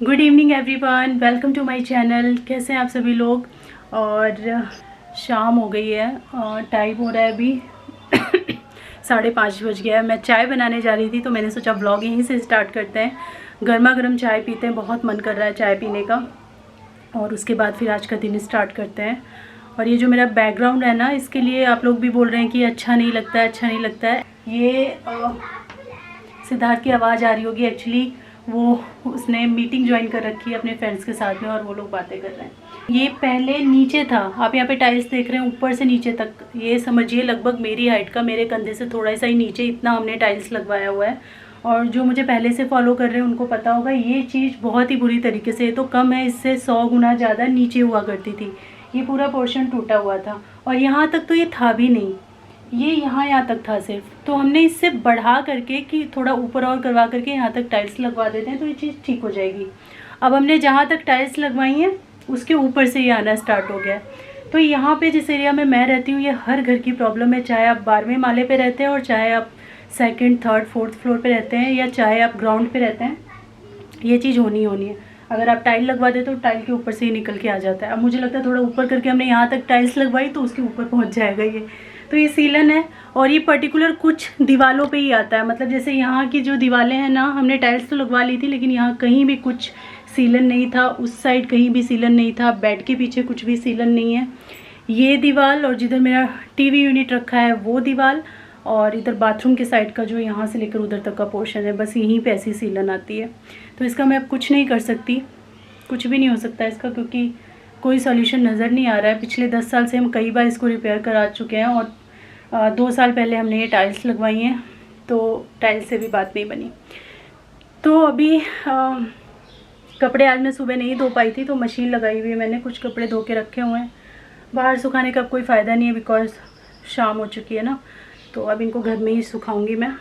Good evening everyone, welcome to my channel. कैसे हैं आप सभी लोग। और शाम हो गई है और टाइम हो रहा है अभी 5:30 बज गया है। मैं चाय बनाने जा रही थी तो मैंने सोचा ब्लॉग यहीं से स्टार्ट करते हैं। गर्मा गर्म चाय पीते हैं, बहुत मन कर रहा है चाय पीने का। और उसके बाद फिर आज का दिन स्टार्ट करते हैं। और ये जो मेरा बैकग्राउंड है ना, इसके लिए आप लोग भी बोल रहे हैं कि अच्छा नहीं लगता है, अच्छा नहीं लगता है। ये सिद्धार्थ की आवाज़ आ रही होगी। एक्चुअली वो उसने मीटिंग ज्वाइन कर रखी है अपने फ्रेंड्स के साथ में और वो लोग बातें कर रहे हैं। ये पहले नीचे था, आप यहाँ पे टाइल्स देख रहे हैं ऊपर से नीचे तक। ये समझिए लगभग मेरी हाइट का, मेरे कंधे से थोड़ा सा ही नीचे इतना हमने टाइल्स लगवाया हुआ है। और जो मुझे पहले से फॉलो कर रहे हैं उनको पता होगा ये चीज़ बहुत ही बुरी तरीके से, तो कम है, इससे 100 गुना ज़्यादा नीचे हुआ करती थी। ये पूरा पोर्शन टूटा हुआ था और यहाँ तक तो ये था भी नहीं, ये यहाँ तक था सिर्फ। तो हमने इससे बढ़ा करके कि थोड़ा ऊपर और करवा करके यहाँ तक टाइल्स लगवा देते हैं तो ये चीज़ ठीक हो जाएगी। अब हमने जहाँ तक टाइल्स लगवाई हैं उसके ऊपर से ये आना स्टार्ट हो गया है। तो यहाँ पे जिस एरिया में मैं रहती हूँ ये हर घर की प्रॉब्लम है, चाहे आप 12वें माले पे रहते हैं और चाहे आप 2nd, 3rd, 4th फ्लोर पे रहते हैं या चाहे आप ग्राउंड पे रहते हैं, ये चीज़ होनी है। अगर आप टाइल लगवा दे तो टाइल के ऊपर से ही निकल के आ जाता है। अब मुझे लगता है थोड़ा ऊपर करके हमने यहाँ तक टाइल्स लगवाई तो उसके ऊपर पहुँच जाएगा ये। तो ये सीलन है और ये पर्टिकुलर कुछ दीवारों पे ही आता है। मतलब जैसे यहाँ की जो दीवारें हैं ना, हमने टाइल्स तो लगवा ली थी लेकिन यहाँ कहीं भी कुछ सीलन नहीं था, उस साइड कहीं भी सीलन नहीं था, बेड के पीछे कुछ भी सीलन नहीं है। ये दीवार और जिधर मेरा टीवी यूनिट रखा है वो दीवार और इधर बाथरूम के साइड का जो यहाँ से लेकर उधर तक का पोर्शन है, बस यहीं पे ऐसी सीलन आती है। तो इसका मैं अब कुछ नहीं कर सकती, कुछ भी नहीं हो सकता इसका, क्योंकि कोई सॉल्यूशन नज़र नहीं आ रहा है। पिछले 10 साल से हम कई बार इसको रिपेयर करा चुके हैं और 2 साल पहले हमने ये टाइल्स लगवाई हैं तो टाइल्स से भी बात नहीं बनी। तो अभी कपड़े आज मैं सुबह नहीं धो पाई थी तो मशीन लगाई हुई है मैंने, कुछ कपड़े धो के रखे हुए हैं। बाहर सुखाने का कोई फ़ायदा नहीं है बिकॉज़ शाम हो चुकी है ना, तो अब इनको घर में ही सुखाऊंगी मैं।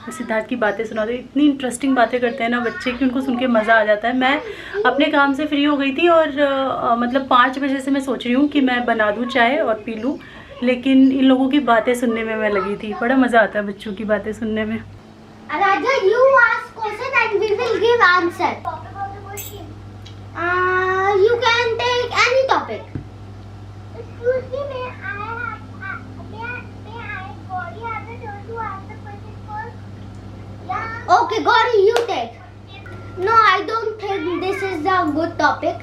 सिद्धार्थ की बातें सुना दो, इतनी इंटरेस्टिंग बातें करते हैं ना बच्चे कि उनको सुन के मज़ा आ जाता है। मैं अपने काम से फ्री हो गई थी और मतलब 5 बजे से मैं सोच रही हूँ कि मैं बना दूँ चाय और पी लूँ, लेकिन इन लोगों की बातें सुनने में मैं लगी थी। बड़ा मज़ा आता है बच्चों की बातें सुनने में। Radha, you ask question and we will give answer. You can take any topic. Excuse me, may I Gauri have the turn to ask the question first? Yeah. Okay, Gauri, you take. No, I don't think this is a good topic.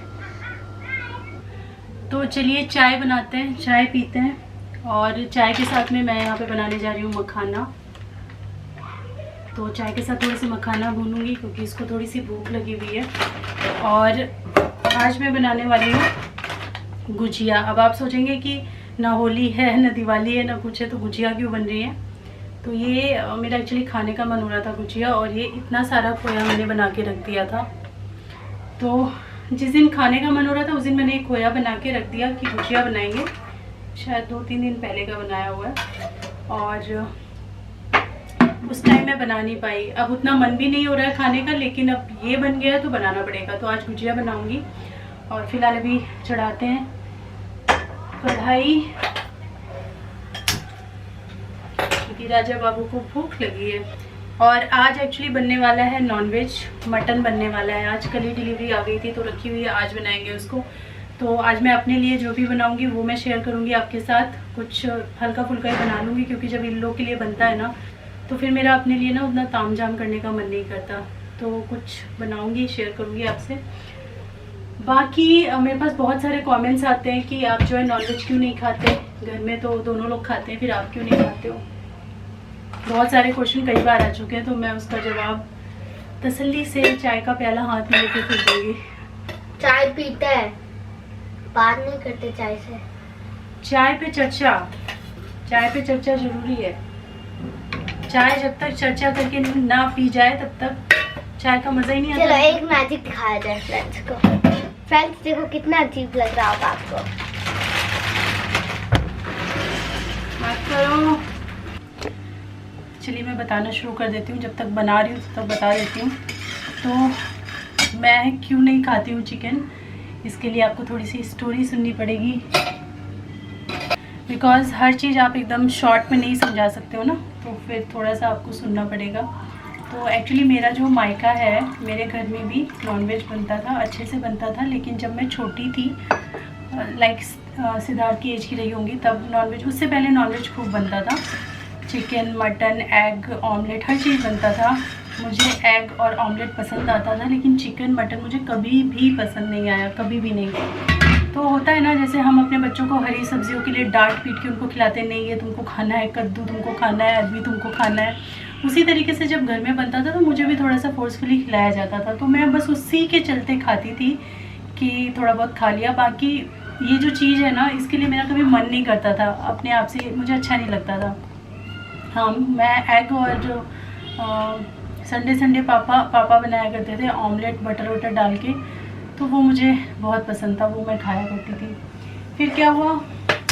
तो चलिए चाय बनाते हैं, चाय पीते हैं। और चाय के साथ में मैं यहाँ पे बनाने जा रही हूँ मखाना। तो चाय के साथ थोड़ा सा मखाना भूनूंगी क्योंकि इसको थोड़ी सी भूख लगी हुई है। और आज मैं बनाने वाली हूँ गुजिया। अब आप सोचेंगे कि ना होली है ना दिवाली है ना कुछ है तो गुजिया क्यों बन रही है। तो ये मेरा एक्चुअली खाने का मन हो रहा था गुजिया, और ये इतना सारा खोया मैंने बना के रख दिया था। तो जिस दिन खाने का मन हो रहा था उस दिन मैंने एक खोया बना के रख दिया कि गुजिया बनाएंगे। शायद 2-3 दिन पहले का बनाया हुआ है और उस टाइम मैं बना नहीं पाई। अब उतना मन भी नहीं हो रहा है खाने का, लेकिन अब ये बन गया है तो बनाना पड़ेगा। तो आज गुजिया बनाऊंगी। और फिलहाल अभी चढ़ाते हैं कढ़ाई क्योंकि राजा बाबू को भूख लगी है। और आज एक्चुअली बनने वाला है नॉनवेज, मटन बनने वाला है। आज कल ही डिलीवरी आ गई थी तो रखी हुई है, आज बनाएंगे उसको। तो आज मैं अपने लिए जो भी बनाऊंगी वो मैं शेयर करूंगी आपके साथ। कुछ हल्का फुल्का ही बना लूँगी क्योंकि जब इन लोग के लिए बनता है ना तो फिर मेरा अपने लिए ना उतना ताम झाम करने का मन नहीं करता। तो कुछ बनाऊंगी, शेयर करूंगी आपसे। बाकी मेरे पास बहुत सारे कमेंट्स आते हैं कि आप जो है नॉनवेज क्यों नहीं खाते, घर में तो दोनों लोग खाते हैं, फिर आप क्यों नहीं खाते हो। बहुत सारे क्वेश्चन कई बार आ चुके हैं तो मैं उसका जवाब तसल्ली से चाय का प्याला हाथ में लेके फिर दूँगी। चाय पीते हैं, बात नहीं करते चाय से। चाय पे चर्चा जरूरी है। चाय जब तक चर्चा करके ना पी जाए तब तक चाय का मजा ही नहीं आता। चलो एक मैजिक दिखाया जाए फ्रेंड्स को। फ्रेंड्स देखो कितना अजीब लग रहा होगा आपको। बात करो। चलिए मैं बताना शुरू कर देती हूँ, जब तक बना रही हूँ तब तक बता देती हूँ। तो मैं क्यों नहीं खाती हूँ चिकन, इसके लिए आपको थोड़ी सी स्टोरी सुननी पड़ेगी। बिकॉज़ हर चीज़ आप एकदम शॉर्ट में नहीं समझा सकते हो ना, तो फिर थोड़ा सा आपको सुनना पड़ेगा। तो एक्चुअली मेरा जो मायका है, मेरे घर में भी नॉनवेज बनता था, अच्छे से बनता था। लेकिन जब मैं छोटी थी, लाइक सिद्धार्थ की एज की रही होंगी, तब नॉनवेज, उससे पहले नॉनवेज खूब बनता था। चिकन, मटन, एग, ऑमलेट, हर चीज़ बनता था। मुझे एग और ऑमलेट पसंद आता था, लेकिन चिकन, मटन मुझे कभी भी पसंद नहीं आया, कभी भी नहीं। तो होता है ना, जैसे हम अपने बच्चों को हरी सब्जियों के लिए डांट पीट के उनको खिलाते, नहीं ये तुमको खाना है, कद्दू तुमको खाना है, अरबी तुमको खाना है, उसी तरीके से जब घर में बनता था तो मुझे भी थोड़ा सा फोर्सफुली खिलाया जाता था। तो मैं बस उसी के चलते खाती थी कि थोड़ा बहुत खा लिया। बाकी ये जो चीज़ है ना, इसके लिए मेरा कभी मन नहीं करता था, अपने आप से मुझे अच्छा नहीं लगता था। हाँ, मैं एग और जो संडे पापा बनाया करते थे ऑमलेट बटर वटर डाल के, तो वो मुझे बहुत पसंद था, वो मैं खाया करती थी। फिर क्या हुआ,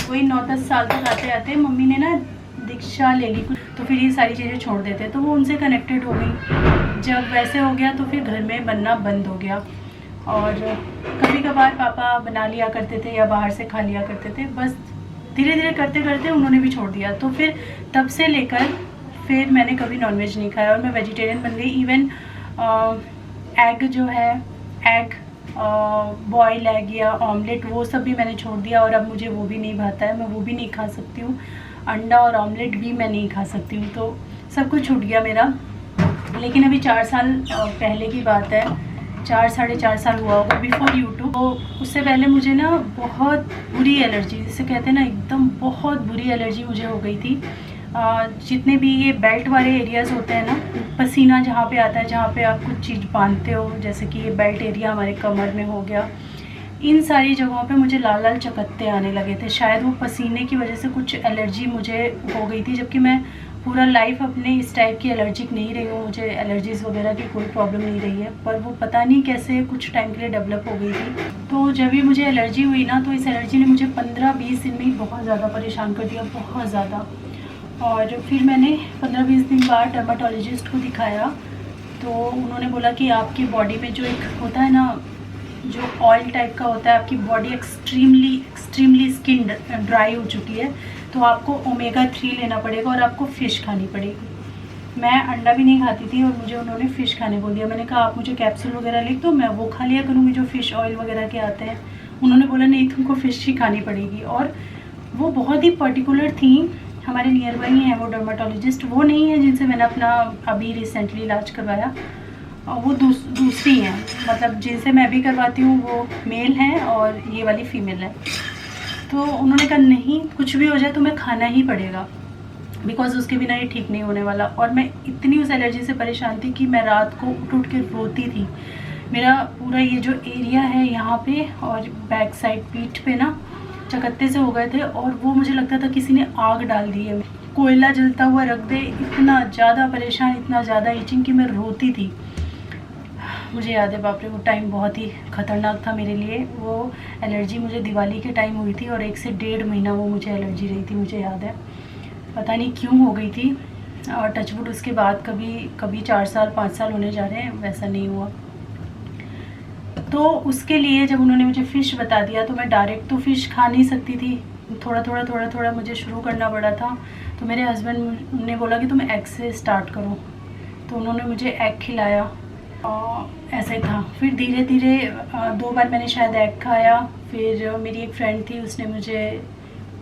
वही 9-10 साल तक आते आते मम्मी ने ना दीक्षा ले ली कुछ, तो फिर ये सारी चीज़ें छोड़ देते, तो वो उनसे कनेक्टेड हो गई। जब वैसे हो गया तो फिर घर में बनना बंद हो गया, और कभी कभार पापा बना लिया करते थे या बाहर से खा लिया करते थे। बस धीरे धीरे करते करते उन्होंने भी छोड़ दिया। तो फिर तब से लेकर फिर मैंने कभी नॉनवेज नहीं खाया और मैं वेजिटेरियन बन गई। इवन एग जो है, एग बॉयल एग या ऑमलेट, वो सब भी मैंने छोड़ दिया, और अब मुझे वो भी नहीं भाता है, मैं वो भी नहीं खा सकती हूँ। अंडा और ऑमलेट भी मैं नहीं खा सकती हूँ, तो सब कुछ छूट गया मेरा। लेकिन अभी 4 साल पहले की बात है, 4-4.5 साल हुआ होगा, बिफोर यूट्यूब। तो उससे पहले मुझे ना बहुत बुरी एलर्जी, जिसे कहते हैं ना एकदम बहुत बुरी एलर्जी मुझे हो गई थी। जितने भी ये बेल्ट वाले एरियाज़ होते हैं ना, पसीना जहाँ पे आता है, जहाँ पे आप कुछ चीज़ बांधते हो, जैसे कि ये बेल्ट एरिया हमारे कमर में हो गया, इन सारी जगहों पे मुझे लाल लाल चकत्ते आने लगे थे। शायद वो पसीने की वजह से कुछ एलर्जी मुझे हो गई थी, जबकि मैं पूरा लाइफ अपने इस टाइप की एलर्जिक नहीं रही हूँ, मुझे एलर्जीज़ वगैरह की कोई प्रॉब्लम नहीं रही है, पर वो पता नहीं कैसे कुछ टाइम के लिए डेवलप हो गई थी। तो जब भी मुझे एलर्जी हुई ना, तो इस एलर्जी ने मुझे 15-20 दिन में ही बहुत ज़्यादा परेशान कर दिया, बहुत ज़्यादा। और फिर मैंने 15-20 दिन बाद डर्माटोलॉजिस्ट को दिखाया, तो उन्होंने बोला कि आपकी बॉडी में जो एक होता है ना, जो ऑयल टाइप का होता है, आपकी बॉडी एक्सट्रीमली स्किन ड्राई हो चुकी है, तो आपको ओमेगा 3 लेना पड़ेगा और आपको फ़िश खानी पड़ेगी। मैं अंडा भी नहीं खाती थी और मुझे उन्होंने फ़िश खाने बोल दिया। मैंने कहा आप मुझे कैप्सूल वगैरह लिख दो, मैं वो खा लिया करूँगी जो फ़िश ऑयल वगैरह के आते हैं। उन्होंने बोला नहीं, तुमको फ़िश ही खानी पड़ेगी। और वो बहुत ही पर्टिकुलर थी, हमारे नियर बाई हैं वो डर्माटोलॉजिस्ट, वो नहीं है जिनसे मैंने अपना अभी रिसेंटली इलाज करवाया, वो दूसरी हैं, मतलब जिनसे मैं भी करवाती हूँ वो मेल हैं और ये वाली फ़ीमेल है। तो उन्होंने कहा नहीं, कुछ भी हो जाए तुम्हें खाना ही पड़ेगा, बिकॉज़ उसके बिना ये ठीक नहीं होने वाला। और मैं इतनी उस एलर्जी से परेशान थी कि मैं रात को उठ के रोती थी। मेरा पूरा ये जो एरिया है यहाँ पे और बैक साइड पीठ पे ना चकत्ते से हो गए थे, और वो मुझे लगता था किसी ने आग डाल दी है, कोयला जलता हुआ रख दे, इतना ज़्यादा परेशान, इतना ज़्यादा इचिंग कि मैं रोती थी। मुझे याद है, बाप रे, वो टाइम बहुत ही ख़तरनाक था मेरे लिए। वो एलर्जी मुझे दिवाली के टाइम हुई थी और 1 से 1.5 महीना वो मुझे एलर्जी रही थी, मुझे याद है, पता नहीं क्यों हो गई थी। और टचवुड उसके बाद कभी 4 साल 5 साल होने जा रहे हैं, वैसा नहीं हुआ। तो उसके लिए जब उन्होंने मुझे फ़िश बता दिया, तो मैं डायरेक्ट तो फ़िश खा नहीं सकती थी, थोड़ा मुझे शुरू करना पड़ा था। तो मेरे हस्बैंड ने बोला कि तुम एग से स्टार्ट करो, तो उन्होंने मुझे एग खिलाया और ऐसा ही था। फिर धीरे धीरे 2 बार मैंने शायद एग खाया। फिर मेरी एक फ्रेंड थी, उसने मुझे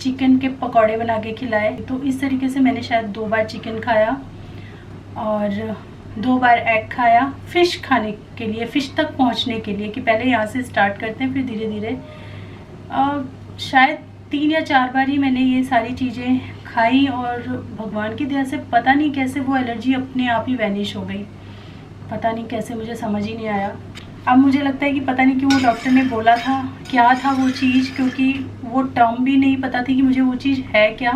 चिकन के पकौड़े बना के खिलाए, तो इस तरीके से मैंने शायद 2 बार चिकन खाया और 2 बार एग खाया, फ़िश खाने के लिए, फ़िश तक पहुंचने के लिए, कि पहले यहाँ से स्टार्ट करते हैं, फिर धीरे धीरे शायद 3 या 4 बार ही मैंने ये सारी चीज़ें खाई, और भगवान की दया से पता नहीं कैसे वो एलर्जी अपने आप ही वैनिश हो गई। पता नहीं कैसे, मुझे समझ ही नहीं आया। अब मुझे लगता है कि पता नहीं क्यों वो डॉक्टर ने बोला था, क्या था वो चीज़, क्योंकि वो टर्म भी नहीं पता थी कि मुझे वो चीज़ है क्या,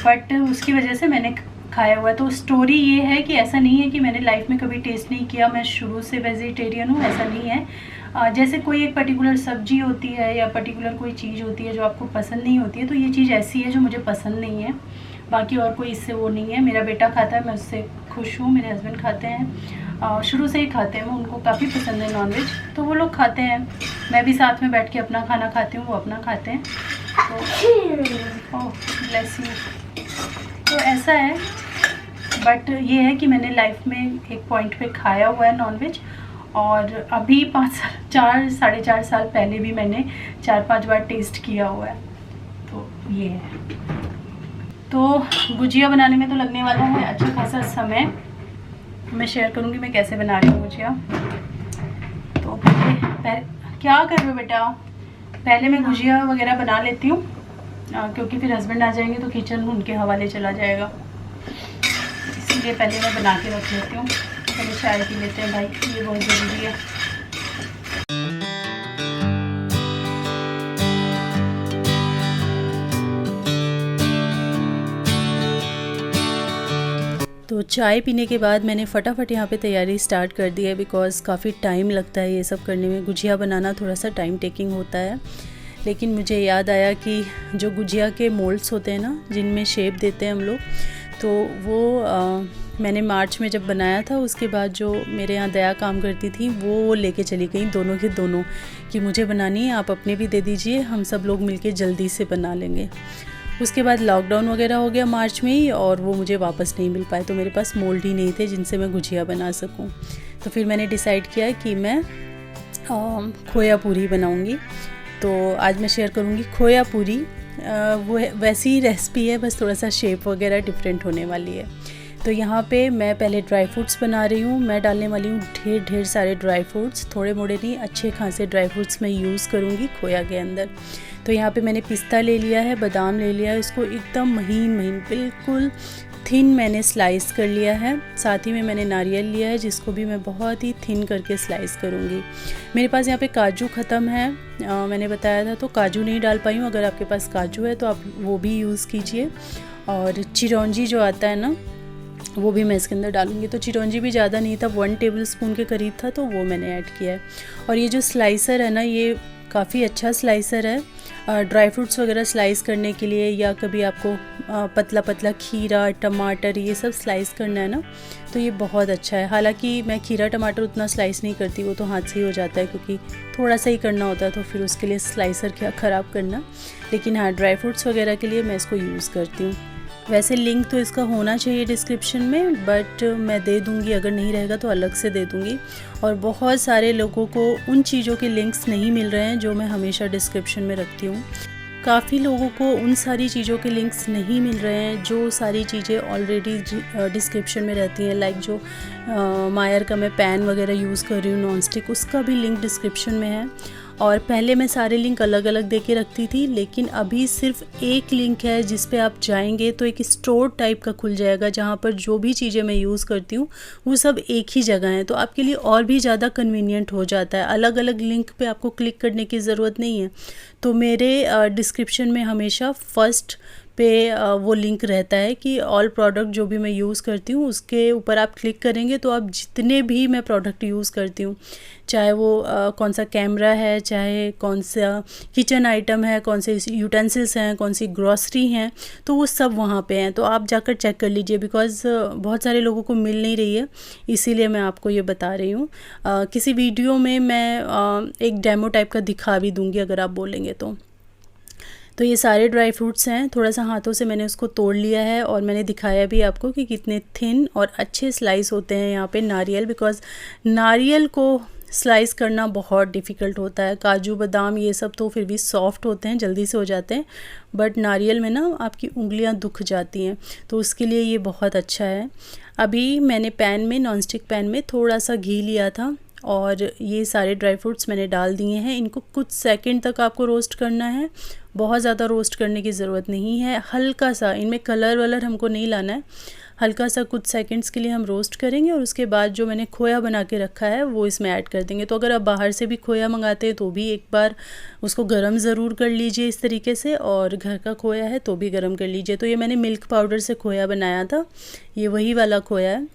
बट उसकी वजह से मैंने खाया हुआ है। तो स्टोरी ये है कि ऐसा नहीं है कि मैंने लाइफ में कभी टेस्ट नहीं किया, मैं शुरू से वेजिटेरियन हूँ, ऐसा नहीं है। जैसे कोई एक पर्टिकुलर सब्जी होती है या पर्टिकुलर कोई चीज़ होती है जो आपको पसंद नहीं होती है, तो ये चीज़ ऐसी है जो मुझे पसंद नहीं है, बाकी और कोई इससे वो नहीं है। मेरा बेटा खाता है, मैं उससे खुश हूँ, मेरे हस्बैंड खाते हैं, शुरू से ही खाते हैं, वो उनको काफ़ी पसंद है नॉनवेज, तो वो लोग खाते हैं। मैं भी साथ में बैठ के अपना खाना खाती हूँ, वो अपना खाते हैं। तो ओह ब्लेस यू। तो ऐसा है, बट ये है कि मैंने लाइफ में एक पॉइंट पे खाया हुआ है नॉनवेज, और अभी 4-4.5 साल पहले भी मैंने 4-5 बार टेस्ट किया हुआ है। तो ये है। तो गुजिया बनाने में तो लगने वाला है अच्छा खासा समय। मैं शेयर करूँगी मैं कैसे बना रही हूँ गुजिया। तो पहले क्या कर रहे हो बेटा? पहले मैं गुजिया वगैरह बना लेती हूँ, क्योंकि फिर हस्बैंड आ जाएंगे तो किचन उनके हवाले चला जाएगा, इसलिए पहले मैं बना के रख लेती हूँ। पहले चाय पी लेते हैं भाई, ये बहुत ज़रूरी है। तो चाय पीने के बाद मैंने फटाफट यहाँ पे तैयारी स्टार्ट कर दी है, बिकॉज़ काफ़ी टाइम लगता है ये सब करने में। गुजिया बनाना थोड़ा सा टाइम टेकिंग होता है, लेकिन मुझे याद आया कि जो गुजिया के मोल्ड्स होते हैं ना, जिनमें शेप देते हैं हम लोग, तो वो मैंने मार्च में जब बनाया था, उसके बाद जो मेरे यहाँ दया काम करती थी वो लेके चली गई दोनों के दोनों कि मुझे बनानी है, आप अपने भी दे दीजिए, हम सब लोग मिलके जल्दी से बना लेंगे। उसके बाद लॉकडाउन वगैरह हो गया मार्च में ही, और वो मुझे वापस नहीं मिल पाए, तो मेरे पास मोल्ड ही नहीं थे जिनसे मैं गुजिया बना सकूं। तो फिर मैंने डिसाइड किया कि मैं खोया पूरी बनाऊंगी। तो आज मैं शेयर करूंगी खोया पूरी। वो वैसी ही रेसिपी है, बस थोड़ा सा शेप वगैरह डिफरेंट होने वाली है। तो यहाँ पे मैं पहले ड्राई फ्रूट्स बना रही हूँ। मैं डालने वाली हूँ ढेर सारे ड्राई फ्रूट्स, थोड़े मोड़े नहीं, अच्छे खासे ड्राई फ्रूट्स मैं यूज़ करूँगी खोया के अंदर। तो यहाँ पे मैंने पिस्ता ले लिया है, बादाम ले लिया है, इसको एकदम महीन बिल्कुल थिन मैंने स्लाइस कर लिया है। साथ ही में मैंने नारियल लिया है, जिसको भी मैं बहुत ही थिन करके स्लाइस करूँगी। मेरे पास यहाँ पे काजू ख़त्म है, मैंने बताया था, तो काजू नहीं डाल पाई हूँ। अगर आपके पास काजू है तो आप वो भी यूज़ कीजिए। और चिरौंजी जो आता है ना, वो भी मैं इसके अंदर डालूँगी। तो चिरौंजी भी ज़्यादा नहीं था, 1 टेबलस्पून के करीब था, तो वो मैंने ऐड किया है। और ये जो स्लाइसर है ना, ये काफ़ी अच्छा स्लाइसर है ड्राई फ्रूट्स वगैरह स्लाइस करने के लिए, या कभी आपको पतला पतला खीरा टमाटर ये सब स्लाइस करना है ना, तो ये बहुत अच्छा है। हालांकि मैं खीरा टमाटर उतना स्लाइस नहीं करती, वो तो हाथ से ही हो जाता है, क्योंकि थोड़ा सा ही करना होता है, तो फिर उसके लिए स्लाइसर क्या ख़राब करना। लेकिन हाँ, ड्राई फ्रूट्स वगैरह के लिए मैं इसको यूज़ करती हूँ। वैसे लिंक तो इसका होना चाहिए डिस्क्रिप्शन में, बट मैं दे दूँगी, अगर नहीं रहेगा तो अलग से दे दूँगी। और बहुत सारे लोगों को उन चीज़ों के लिंक्स नहीं मिल रहे हैं जो मैं हमेशा डिस्क्रिप्शन में रखती हूँ। काफ़ी लोगों को उन सारी चीज़ों के लिंक्स नहीं मिल रहे हैं जो सारी चीज़ें ऑलरेडी डिस्क्रिप्शन में रहती हैं। लाइक जो मायर का मैं पैन वगैरह यूज़ कर रही हूँ नॉन स्टिक, उसका भी लिंक डिस्क्रिप्शन में है। और पहले मैं सारे लिंक अलग अलग दे के रखती थी, लेकिन अभी सिर्फ एक लिंक है जिस पे आप जाएंगे तो एक स्टोर टाइप का खुल जाएगा, जहाँ पर जो भी चीज़ें मैं यूज़ करती हूँ वो सब एक ही जगह है। तो आपके लिए और भी ज़्यादा कन्वीनियंट हो जाता है, अलग अलग लिंक पे आपको क्लिक करने की ज़रूरत नहीं है। तो मेरे डिस्क्रिप्शन में हमेशा फर्स्ट पे वो लिंक रहता है कि ऑल प्रोडक्ट जो भी मैं यूज़ करती हूँ उसके ऊपर आप क्लिक करेंगे तो आप जितने भी मैं प्रोडक्ट यूज़ करती हूँ, चाहे वो कौन सा कैमरा है, चाहे कौन सा किचन आइटम है, कौन से यूटेंसिल्स हैं, कौन सी ग्रॉसरी हैं, तो वो सब वहाँ पे हैं। तो आप जाकर चेक कर लीजिए, बिकॉज़ बहुत सारे लोगों को मिल नहीं रही है, इसीलिए मैं आपको ये बता रही हूँ। किसी वीडियो में मैं एक डेमो टाइप का दिखा भी दूँगी अगर आप बोलेंगे तो ये सारे ड्राई फ्रूट्स हैं। थोड़ा सा हाथों से मैंने उसको तोड़ लिया है और मैंने दिखाया भी आपको कि कितने थिन और अच्छे स्लाइस होते हैं यहाँ पे नारियल, बिकॉज़ नारियल को स्लाइस करना बहुत डिफ़िकल्ट होता है। काजू बादाम ये सब तो फिर भी सॉफ्ट होते हैं, जल्दी से हो जाते हैं, बट नारियल में ना आपकी उंगलियां दुख जाती हैं, तो उसके लिए ये बहुत अच्छा है। अभी मैंने पैन में, नॉनस्टिक पैन में थोड़ा सा घी लिया था और ये सारे ड्राई फ्रूट्स मैंने डाल दिए हैं। इनको कुछ सेकंड तक आपको रोस्ट करना है, बहुत ज़्यादा रोस्ट करने की ज़रूरत नहीं है। हल्का सा, इनमें कलर वलर हमको नहीं लाना है, हल्का सा कुछ सेकंड्स के लिए हम रोस्ट करेंगे और उसके बाद जो मैंने खोया बना के रखा है वो इसमें ऐड कर देंगे। तो अगर आप बाहर से भी खोया मंगाते हैं तो भी एक बार उसको गरम ज़रूर कर लीजिए इस तरीके से, और घर का खोया है तो भी गरम कर लीजिए। तो ये मैंने मिल्क पाउडर से खोया बनाया था, ये वही वाला खोया है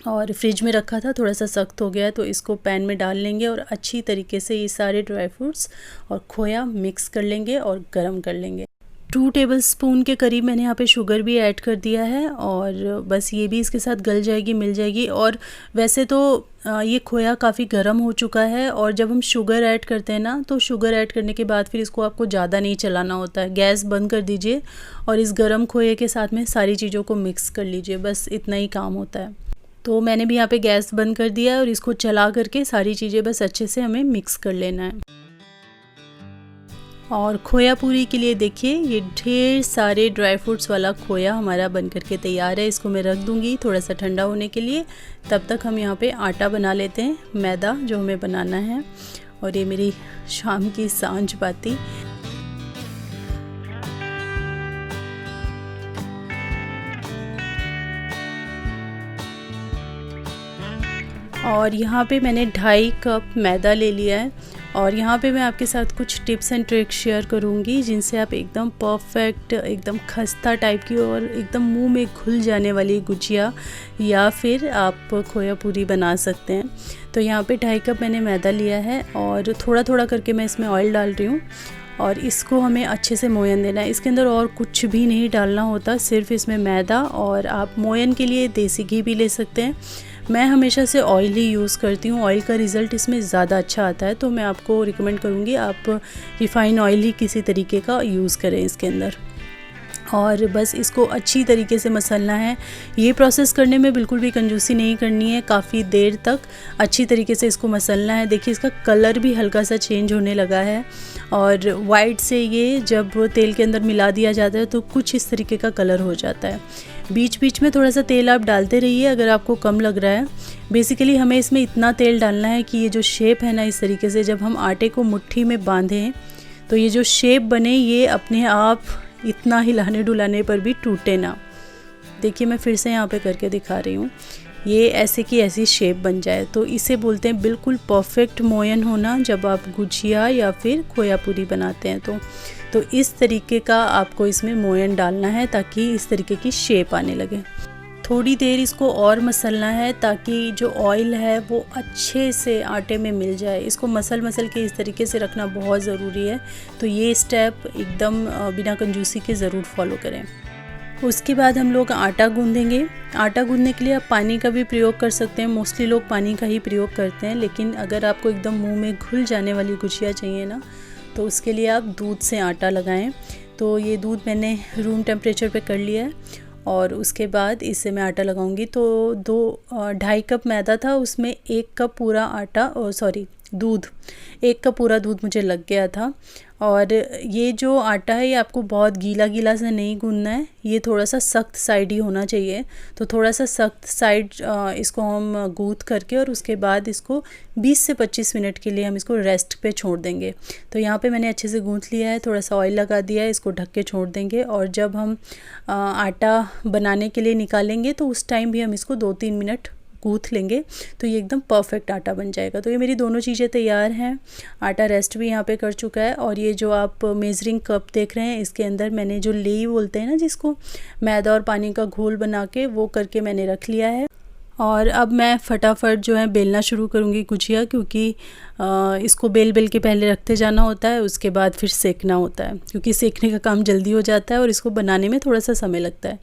और फ्रिज में रखा था, थोड़ा सा सख्त हो गया है, तो इसको पैन में डाल लेंगे और अच्छी तरीके से ये सारे ड्राई फ्रूट्स और खोया मिक्स कर लेंगे और गरम कर लेंगे। 2 टेबलस्पून के करीब मैंने यहाँ पे शुगर भी ऐड कर दिया है और बस ये भी इसके साथ गल जाएगी, मिल जाएगी। और वैसे तो ये खोया काफ़ी गर्म हो चुका है और जब हम शुगर ऐड करते हैं ना, तो शुगर ऐड करने के बाद फिर इसको आपको ज़्यादा नहीं चलाना होता है। गैस बंद कर दीजिए और इस गर्म खोए के साथ में सारी चीज़ों को मिक्स कर लीजिए, बस इतना ही काम होता है। तो मैंने भी यहाँ पे गैस बंद कर दिया है और इसको चला करके सारी चीज़ें बस अच्छे से हमें मिक्स कर लेना है। और खोया पूरी के लिए देखिए ये ढेर सारे ड्राई फ्रूट्स वाला खोया हमारा बन करके तैयार है। इसको मैं रख दूँगी थोड़ा सा ठंडा होने के लिए। तब तक हम यहाँ पे आटा बना लेते हैं, मैदा जो हमें बनाना है। और ये मेरी शाम की सांझ बाती। और यहाँ पे मैंने 2.5 कप मैदा ले लिया है और यहाँ पे मैं आपके साथ कुछ टिप्स एंड ट्रिक्स शेयर करूँगी जिनसे आप एकदम परफेक्ट, एकदम खस्ता टाइप की और एकदम मुंह में घुल जाने वाली गुजिया या फिर आप खोया पूरी बना सकते हैं। तो यहाँ पे 2.5 कप मैंने मैदा लिया है और थोड़ा थोड़ा करके मैं इसमें ऑयल डाल रही हूँ और इसको हमें अच्छे से मोयन देना है। इसके अंदर और कुछ भी नहीं डालना होता, सिर्फ इसमें मैदा। और आप मोयन के लिए देसी घी भी ले सकते हैं। मैं हमेशा से ऑयल ही यूज़ करती हूँ, ऑयल का रिज़ल्ट इसमें ज़्यादा अच्छा आता है। तो मैं आपको रिकमेंड करूँगी आप रिफ़ाइन ऑयल ही किसी तरीके का यूज़ करें इसके अंदर। और बस इसको अच्छी तरीके से मसलना है। ये प्रोसेस करने में बिल्कुल भी कंजूसी नहीं करनी है, काफ़ी देर तक अच्छी तरीके से इसको मसलना है। देखिए इसका कलर भी हल्का सा चेंज होने लगा है और वाइट से ये जब तेल के अंदर मिला दिया जाता है तो कुछ इस तरीके का कलर हो जाता है। बीच बीच में थोड़ा सा तेल आप डालते रहिए अगर आपको कम लग रहा है। बेसिकली हमें इसमें इतना तेल डालना है कि ये जो शेप है ना, इस तरीके से जब हम आटे को मुट्ठी में बांधें तो ये जो शेप बने ये अपने आप इतना हिलाने डुलाने पर भी टूटे ना। देखिए मैं फिर से यहाँ पे करके दिखा रही हूँ, ये ऐसे की ऐसी शेप बन जाए तो इसे बोलते हैं बिल्कुल परफेक्ट मोयन होना जब आप गुजिया या फिर खोया पूरी बनाते हैं। तो इस तरीके का आपको इसमें मोयन डालना है ताकि इस तरीके की शेप आने लगे। थोड़ी देर इसको और मसलना है ताकि जो ऑयल है वो अच्छे से आटे में मिल जाए। इसको मसल के इस तरीके से रखना बहुत ज़रूरी है। तो ये स्टेप एकदम बिना कंजूसी के ज़रूर फॉलो करें। उसके बाद हम लोग आटा गूंदेंगे। आटा गूंदने के लिए आप पानी का भी प्रयोग कर सकते हैं, मोस्टली लोग पानी का ही प्रयोग करते हैं। लेकिन अगर आपको एकदम मुंह में घुल जाने वाली गुजिया चाहिए ना, तो उसके लिए आप दूध से आटा लगाएं। तो ये दूध मैंने रूम टेम्परेचर पे कर लिया है और उसके बाद इससे मैं आटा लगाऊंगी। तो 2.5 कप मैदा था, उसमें 1 कप पूरा दूध, 1 कप पूरा दूध मुझे लग गया था। और ये जो आटा है ये आपको बहुत गीला गीला से नहीं गूंदना है, ये थोड़ा सा सख्त साइड ही होना चाहिए। तो थोड़ा सा सख्त साइड इसको हम गूंथ करके और उसके बाद इसको 20 से 25 मिनट के लिए हम इसको रेस्ट पे छोड़ देंगे। तो यहाँ पे मैंने अच्छे से गूंथ लिया है, थोड़ा सा ऑयल लगा दिया है, इसको ढक के छोड़ देंगे। और जब हम आटा बनाने के लिए निकालेंगे तो उस टाइम भी हम इसको 2-3 मिनट गूँथ लेंगे तो ये एकदम परफेक्ट आटा बन जाएगा। तो ये मेरी दोनों चीज़ें तैयार हैं। आटा रेस्ट भी यहाँ पे कर चुका है और ये जो आप मेजरिंग कप देख रहे हैं इसके अंदर मैंने जो लेई बोलते हैं ना, जिसको मैदा और पानी का घोल बना के वो करके मैंने रख लिया है। और अब मैं फटाफट जो है बेलना शुरू करूँगी गुजिया, क्योंकि इसको बेल के पहले रखते जाना होता है, उसके बाद फिर सेकना होता है, क्योंकि सेकने का काम जल्दी हो जाता है और इसको बनाने में थोड़ा सा समय लगता है।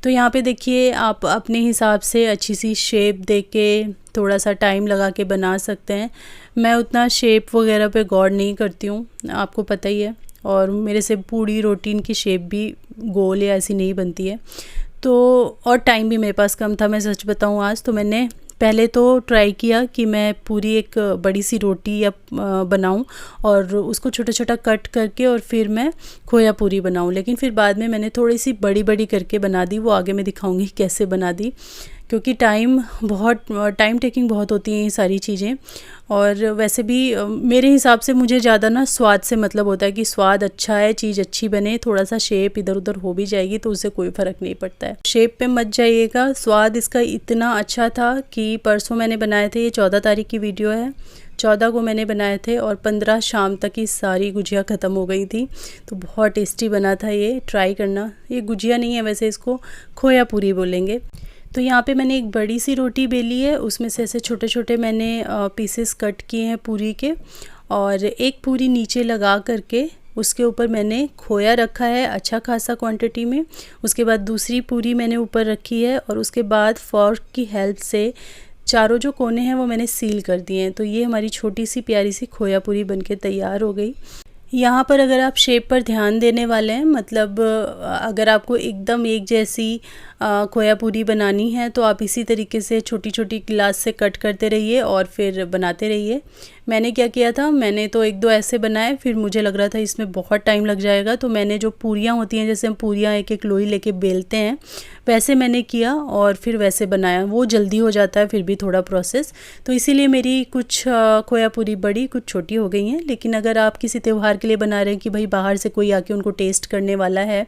तो यहाँ पे देखिए आप अपने हिसाब से अच्छी सी शेप दे के थोड़ा सा टाइम लगा के बना सकते हैं। मैं उतना शेप वगैरह पे गौर नहीं करती हूँ, आपको पता ही है। और मेरे से पूड़ी रोटी की शेप भी गोल या ऐसी नहीं बनती है। तो और टाइम भी मेरे पास कम था, मैं सच बताऊँ आज। तो मैंने पहले तो ट्राई किया कि मैं पूरी एक बड़ी सी रोटी या बनाऊं और उसको छोटा छोटा कट करके और फिर मैं खोया पूरी बनाऊं। लेकिन फिर बाद में मैंने थोड़ी सी बड़ी बड़ी करके बना दी, वो आगे मैं दिखाऊंगी कैसे बना दी, क्योंकि टाइम टेकिंग बहुत होती हैं ये सारी चीज़ें। और वैसे भी मेरे हिसाब से मुझे ज़्यादा ना स्वाद से मतलब होता है कि स्वाद अच्छा है, चीज़ अच्छी बने, थोड़ा सा शेप इधर उधर हो भी जाएगी तो उससे कोई फ़र्क नहीं पड़ता है। शेप पे मत जाइएगा। स्वाद इसका इतना अच्छा था कि परसों मैंने बनाए थे, ये 14 तारीख की वीडियो है, 14 को मैंने बनाए थे और 15 शाम तक ही सारी गुजिया ख़त्म हो गई थी। तो बहुत टेस्टी बना था, ये ट्राई करना। ये गुजिया नहीं है वैसे, इसको खोया पूरी बोलेंगे। तो यहाँ पे मैंने एक बड़ी सी रोटी बेली है, उसमें से ऐसे छोटे छोटे मैंने पीसेस कट किए हैं पूरी के, और एक पूरी नीचे लगा करके उसके ऊपर मैंने खोया रखा है अच्छा खासा क्वांटिटी में। उसके बाद दूसरी पूरी मैंने ऊपर रखी है और उसके बाद फॉर्क की हेल्प से चारों जो कोने हैं वो मैंने सील कर दिए हैं। तो ये हमारी छोटी सी प्यारी सी खोया पूरी बनके तैयार हो गई। यहाँ पर अगर आप शेप पर ध्यान देने वाले हैं, मतलब अगर आपको एकदम एक जैसी खोया पूरी बनानी है तो आप इसी तरीके से छोटी छोटी गिलास से कट करते रहिए और फिर बनाते रहिए। मैंने क्या किया था, मैंने तो एक दो ऐसे बनाए, फिर मुझे लग रहा था इसमें बहुत टाइम लग जाएगा, तो मैंने जो पूरियाँ होती हैं, जैसे हम पूरियाँ एक एक लोई लेके बेलते हैं, वैसे मैंने किया और फिर वैसे बनाया। वो जल्दी हो जाता है, फिर भी थोड़ा प्रोसेस, तो इसीलिए मेरी कुछ खोया पूरी बड़ी कुछ छोटी हो गई हैं। लेकिन अगर आप किसी त्यौहार के लिए बना रहे हैं कि भाई बाहर से कोई आके उनको टेस्ट करने वाला है,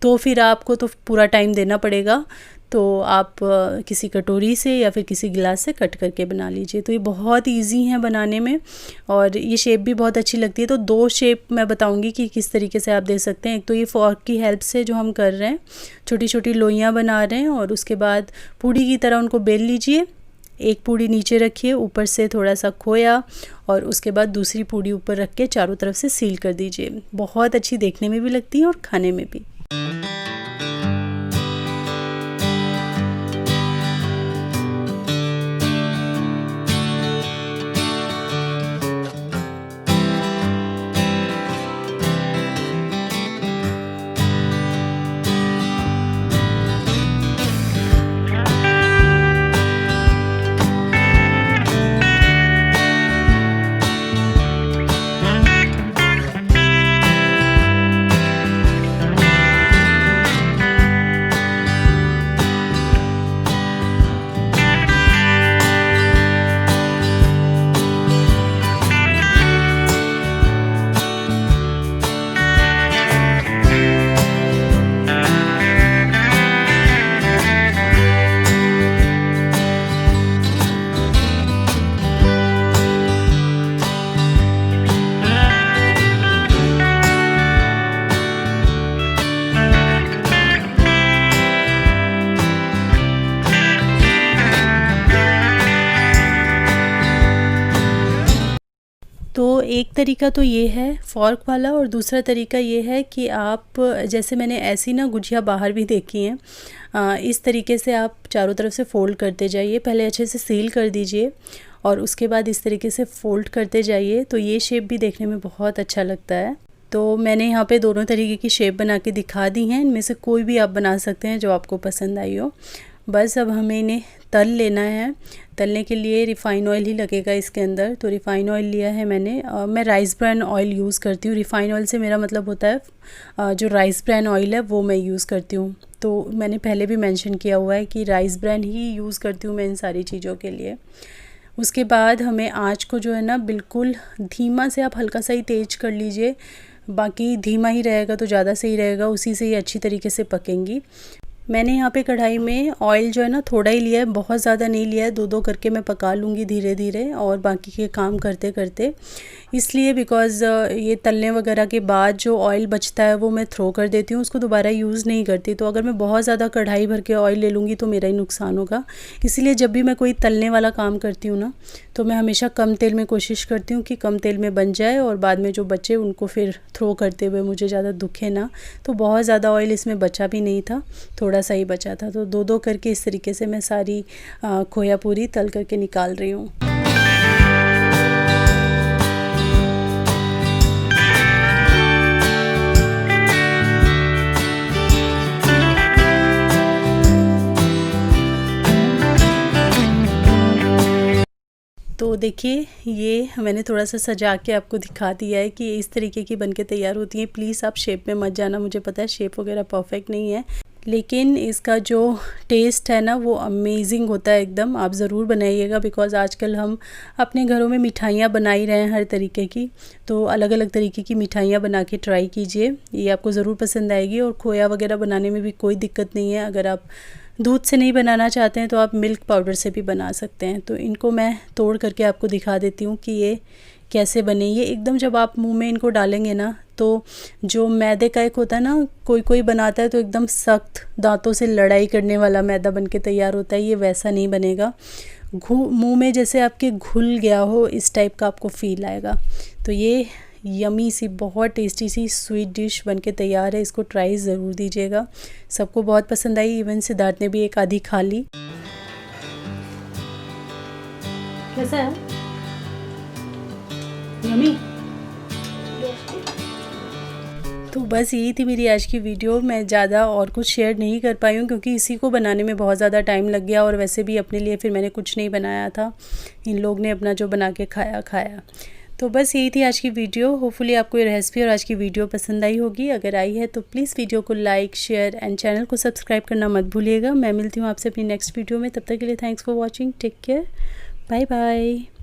तो फिर आपको तो पूरा टाइम देना पड़ेगा, तो आप किसी कटोरी से या फिर किसी गिलास से कट करके बना लीजिए। तो ये बहुत इजी हैं बनाने में और ये शेप भी बहुत अच्छी लगती है। तो दो शेप मैं बताऊंगी कि किस तरीके से आप दे सकते हैं। एक तो ये फॉर्क की हेल्प से जो हम कर रहे हैं, छोटी छोटी लोइयाँ बना रहे हैं और उसके बाद पूड़ी की तरह उनको बेल लीजिए। एक पूड़ी नीचे रखिए, ऊपर से थोड़ा सा खोया और उसके बाद दूसरी पूड़ी ऊपर रख के चारों तरफ से सील कर दीजिए। बहुत अच्छी देखने में भी लगती है और खाने में भी। तो एक तरीका तो ये है फॉर्क वाला, और दूसरा तरीका ये है कि आप, जैसे मैंने ऐसी ना गुजिया बाहर भी देखी हैं, इस तरीके से आप चारों तरफ से फ़ोल्ड करते जाइए। पहले अच्छे से सील कर दीजिए और उसके बाद इस तरीके से फ़ोल्ड करते जाइए, तो ये शेप भी देखने में बहुत अच्छा लगता है। तो मैंने यहाँ पे दोनों तरीके की शेप बना के दिखा दी हैं, इनमें से कोई भी आप बना सकते हैं जो आपको पसंद आई हो। बस अब हमें इन्हें तल लेना है। तलने के लिए रिफ़ाइन ऑयल ही लगेगा इसके अंदर, तो रिफ़ाइन ऑयल लिया है मैंने। मैं राइस ब्रान ऑयल यूज़ करती हूँ। रिफ़ाइन ऑयल से मेरा मतलब होता है जो राइस ब्रान ऑयल है वो मैं यूज़ करती हूँ। तो मैंने पहले भी मेंशन किया हुआ है कि राइस ब्रान ही यूज़ करती हूँ मैं इन सारी चीज़ों के लिए। उसके बाद हमें आँच को जो है ना बिल्कुल धीमा से, आप हल्का सा ही तेज़ कर लीजिए, बाकी धीमा ही रहेगा तो ज़्यादा सही रहेगा, उसी से ही अच्छी तरीके से पकेंगी। मैंने यहाँ पे कढ़ाई में ऑयल जो है ना थोड़ा ही लिया है, बहुत ज़्यादा नहीं लिया है। दो दो करके मैं पका लूँगी धीरे धीरे और बाकी के काम करते करते, इसलिए बिकॉज़ ये तलने वगैरह के बाद जो ऑयल बचता है वो मैं थ्रो कर देती हूँ, उसको दोबारा यूज़ नहीं करती। तो अगर मैं बहुत ज़्यादा कढ़ाई भर के ऑयल ले लूँगी तो मेरा ही नुकसान होगा। इसलिए जब भी मैं कोई तलने वाला काम करती हूँ ना, तो मैं हमेशा कम तेल में कोशिश करती हूँ कि कम तेल में बन जाए और बाद में जो बचे उनको फिर थ्रो करते हुए मुझे ज़्यादा दुखे ना। तो बहुत ज़्यादा ऑयल इसमें बचा भी नहीं था, थोड़ा सा ही बचा था। तो दो दो करके इस तरीके से मैं सारी खोया पूरी तल करके निकाल रही हूँ। तो देखिए ये मैंने थोड़ा सा सजा के आपको दिखा दिया है कि इस तरीके की बनके तैयार होती हैं। प्लीज़ आप शेप में मत जाना, मुझे पता है शेप वगैरह परफेक्ट नहीं है, लेकिन इसका जो टेस्ट है ना वो अमेजिंग होता है एकदम। आप ज़रूर बनाइएगा, बिकॉज़ आजकल हम अपने घरों में मिठाइयाँ बना ही रहे हैं हर तरीके की। तो अलग अलग तरीके की मिठाइयाँ बना के ट्राई कीजिए, ये आपको ज़रूर पसंद आएगी। और खोया वगैरह बनाने में भी कोई दिक्कत नहीं है। अगर आप दूध से नहीं बनाना चाहते हैं तो आप मिल्क पाउडर से भी बना सकते हैं। तो इनको मैं तोड़ करके आपको दिखा देती हूँ कि ये कैसे बने। ये एकदम जब आप मुंह में इनको डालेंगे ना, तो जो मैदे का एक होता है ना, कोई कोई बनाता है तो एकदम सख्त दांतों से लड़ाई करने वाला मैदा बनके तैयार होता है, ये वैसा नहीं बनेगा। मुंह में जैसे आपके घुल गया हो, इस टाइप का आपको फील आएगा। तो ये यमी सी बहुत टेस्टी सी स्वीट डिश बनके तैयार है। इसको ट्राई ज़रूर दीजिएगा, सबको बहुत पसंद आई। इवन सिद्धार्थ ने भी एक आधी खा ली। कैसा है? यमी। तो बस यही थी मेरी आज की वीडियो। मैं ज़्यादा और कुछ शेयर नहीं कर पाई हूँ क्योंकि इसी को बनाने में बहुत ज़्यादा टाइम लग गया, और वैसे भी अपने लिए फिर मैंने कुछ नहीं बनाया था। इन लोग ने अपना जो बना के खाया। तो बस यही थी आज की वीडियो। होपफुली आपको ये रेसिपी और आज की वीडियो पसंद आई होगी। अगर आई है तो प्लीज़ वीडियो को लाइक, शेयर एंड चैनल को सब्सक्राइब करना मत भूलिएगा। मैं मिलती हूँ आपसे अपनी नेक्स्ट वीडियो में। तब तक के लिए thanks for watching. Take care, bye bye.